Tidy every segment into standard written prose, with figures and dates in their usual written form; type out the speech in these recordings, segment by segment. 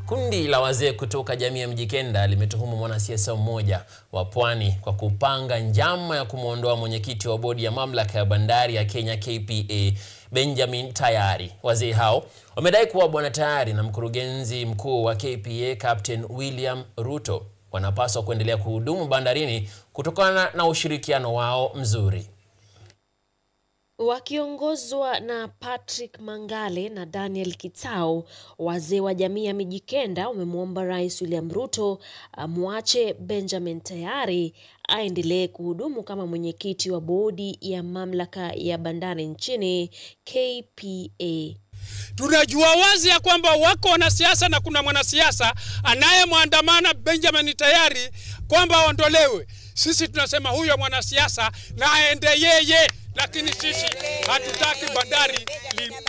Kundi la wazee kutoka jamii ya Mijikenda limetuhumu mwanasiasa mmoja wa Pwani kwa kupanga njama ya kumuondoa mwenyekiti wa bodi ya mamlaka ya bandari ya Kenya KPA, Benjamin Tayari. Wazee hao wamedai kuwa Bwana Tayari na mkurugenzi mkuu wa KPA Captain William Ruto wanapaswa kuendelea kuhudumu bandarini kutokana na ushirikiano wao mzuri. Wakiongozwa na Patrick Mangale na Daniel Kitao, wazee wa jamii ya Mijikenda wamemwomba Rais William Ruto amwache Benjamin Tayari aendelee kuhudumu kama mwenyekiti wa bodi ya mamlaka ya bandari nchini KPA. Tunajua wazi ya kwamba wako wanasiasa na kuna mwanasiasa anayemwandamana Benjamin Tayari kwamba aondolewe. Sisi tunasema huyo mwanasiasa na aende yeye, lakini sisi hatutaki bandari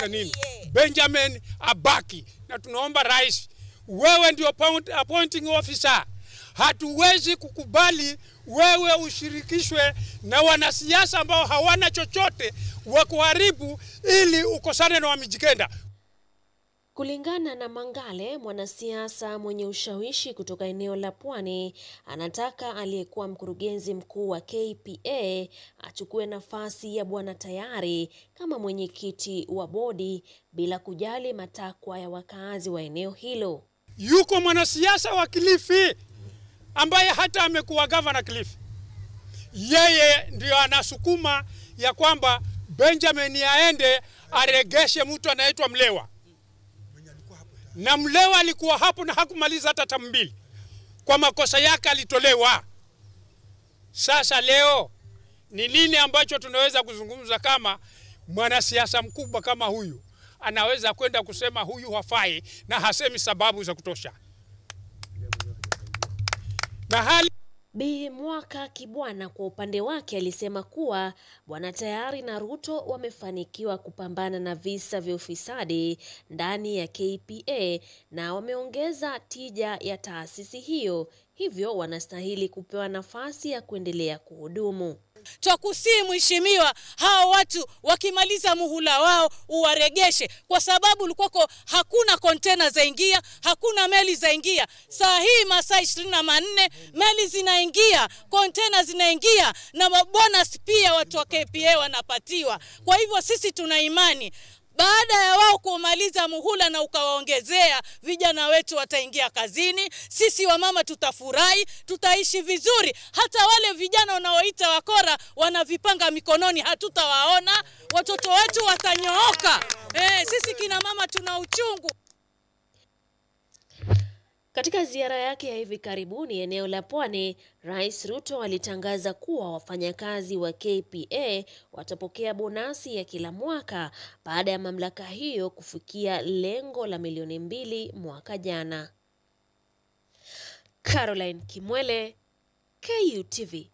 nini. Benjamin abaki, na tunaomba rais, wewe ndio appointing officer. Hatuwezi kukubali wewe ushirikishwe na wanasiasa ambao hawana chochote wa kuharibu ili ukosane na Mijikenda. Kulingana na Mangale, mwanasiasa mwenye ushawishi kutoka eneo la Pwani anataka aliyekuwa mkurugenzi mkuu wa KPA achukue nafasi ya Bwana Tayari kama mwenyekiti wa bodi bila kujali matakwa ya wakazi wa eneo hilo. Yuko mwanasiasa wa Kilifi ambaye hata amekuwa governor Kilifi. Yeye ndio anasukuma ya kwamba Benjamin aende aregeshe mtu anaitwa Mlewa. Na Mlewa alikuwa hapo na hakumaliza hata tamu mbili. Kwa makosa yake alitolewa. Sasa leo ni nini ambacho tunaweza kuzungumza kama mwanasiasa mkubwa kama huyu anaweza kwenda kusema huyu hafai na hasemi sababu za kutosha? Na hali Bi Mwaka Kibwana kwa upande wake alisema kuwa Bwana Tayari na Ruto wamefanikiwa kupambana na visa vya ufisadi ndani ya KPA na wameongeza tija ya taasisi hiyo, hivyo wanastahili kupewa nafasi ya kuendelea kuhudumu. Twakusii mheshimiwa, hao watu wakimaliza muhula wao uwaregeshe, kwa sababu ulikuwako hakuna container zaingia, hakuna meli zaingia. Saa hii masaa 24 meli zinaingia, container zinaingia na bonus pia watu wa KPA wanapatiwa. Kwa hivyo sisi tuna imani baada ya wao kumaliza muhula na ukawaongezea, vijana wetu wataingia kazini, sisi wamama tutafurahi, tutaishi vizuri. Hata wale vijana wanaoita wakora wanavipanga mikononi hatutawaona, watoto wetu watanyooka. Sisi kina mama tuna uchungu. Katika ziara yake ya hivi karibuni eneo la Pwani, Rais Ruto alitangaza kuwa wafanyakazi wa KPA watapokea bonasi ya kila mwaka baada ya mamlaka hiyo kufikia lengo la milioni 2 mwaka jana. Caroline Kimwele, KUTV.